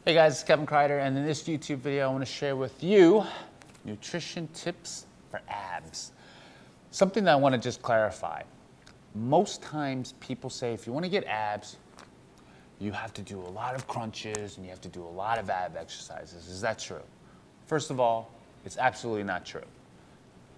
Hey guys, it's Kevin Kreider, and in this YouTube video I want to share with you nutrition tips for abs. Something that I want to just clarify. Most times people say if you want to get abs, you have to do a lot of crunches and you have to do a lot of ab exercises. Is that true? First of all, it's absolutely not true.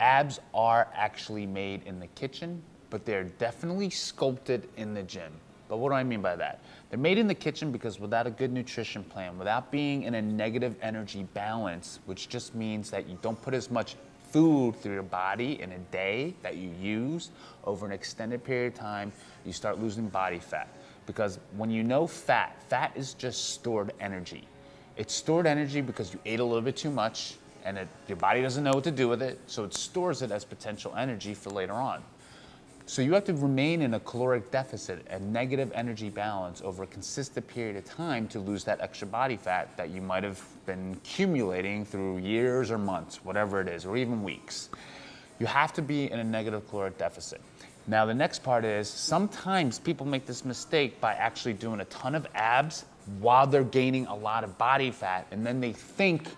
Abs are actually made in the kitchen, but they're definitely sculpted in the gym. But what do I mean by that? They're made in the kitchen because without a good nutrition plan, without being in a negative energy balance, which just means that you don't put as much food through your body in a day that you use over an extended period of time, you start losing body fat. Because when you know fat is just stored energy. It's stored energy because you ate a little bit too much and your body doesn't know what to do with it, so it stores it as potential energy for later on. So you have to remain in a caloric deficit, a negative energy balance over a consistent period of time to lose that extra body fat that you might have been accumulating through years or months, whatever it is, or even weeks. You have to be in a negative caloric deficit. Now the next part is sometimes people make this mistake by actually doing a ton of abs while they're gaining a lot of body fat, and then they think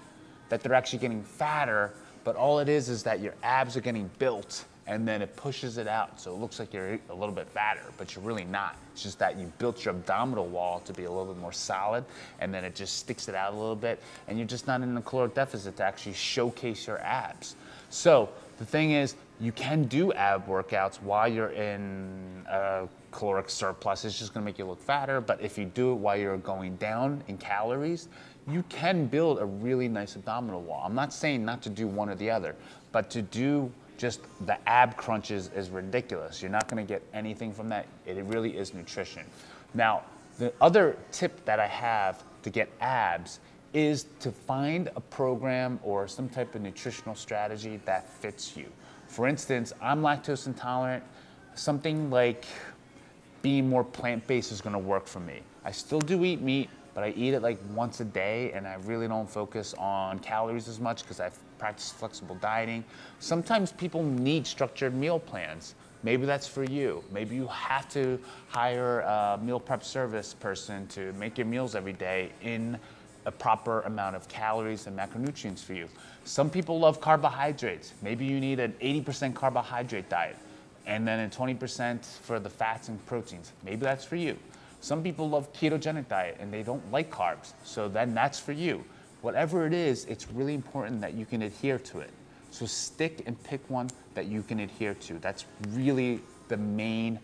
that they're actually getting fatter, but all it is that your abs are getting built and then it pushes it out. So it looks like you're a little bit fatter, but you're really not. It's just that you built your abdominal wall to be a little bit more solid, and then it just sticks it out a little bit, and you're just not in a caloric deficit to actually showcase your abs. So the thing is, you can do ab workouts while you're in a caloric surplus. It's just gonna make you look fatter, but if you do it while you're going down in calories, you can build a really nice abdominal wall. I'm not saying not to do one or the other, but to do just the ab crunches is ridiculous. You're not gonna get anything from that. It really is nutrition. Now, the other tip that I have to get abs is to find a program or some type of nutritional strategy that fits you. For instance, I'm lactose intolerant. Something like being more plant-based is gonna work for me. I still do eat meat, but I eat it like once a day, and I really don't focus on calories as much because I practice flexible dieting. Sometimes people need structured meal plans. Maybe that's for you. Maybe you have to hire a meal prep service person to make your meals every day in a proper amount of calories and macronutrients for you. Some people love carbohydrates. Maybe you need an 80% carbohydrate diet and then a 20% for the fats and proteins. Maybe that's for you. Some people love ketogenic diet and they don't like carbs, so then that's for you. Whatever it is, it's really important that you can adhere to it. So stick and pick one that you can adhere to. That's really the main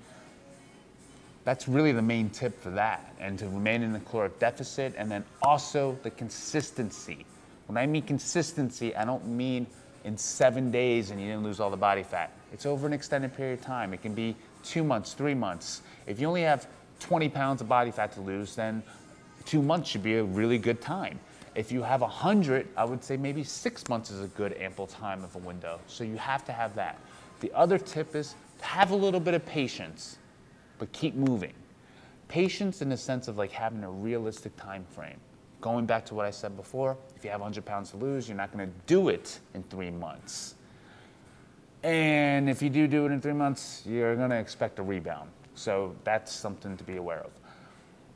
tip for that, and to remain in the caloric deficit, and then also the consistency. When I mean consistency, I don't mean in 7 days and you didn't lose all the body fat. It's over an extended period of time. It can be 2 months, 3 months. If you only have 20 pounds of body fat to lose, then 2 months should be a really good time. If you have 100, I would say maybe 6 months is a good ample time of a window. So you have to have that. The other tip is to have a little bit of patience, but keep moving. Patience in the sense of like having a realistic time frame. Going back to what I said before, if you have 100 pounds to lose, you're not gonna do it in 3 months. And if you do it in 3 months, you're gonna expect a rebound. So that's something to be aware of.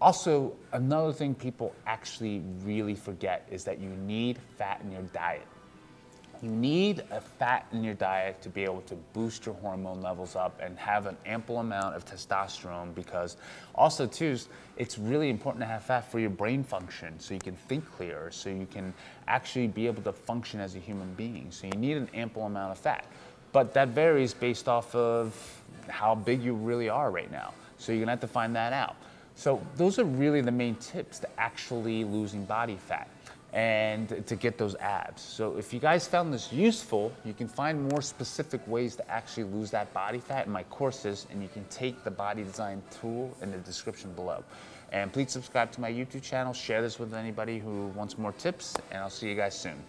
Also, another thing people actually really forget is that you need fat in your diet. You need a fat in your diet to be able to boost your hormone levels up and have an ample amount of testosterone, because also too, it's really important to have fat for your brain function so you can think clearer, so you can actually be able to function as a human being. So you need an ample amount of fat. But that varies based off of how big you really are right now. So you're gonna have to find that out. So those are really the main tips to actually losing body fat and to get those abs. So if you guys found this useful, you can find more specific ways to actually lose that body fat in my courses, and you can take the body design tool in the description below. And please subscribe to my YouTube channel, share this with anybody who wants more tips, and I'll see you guys soon.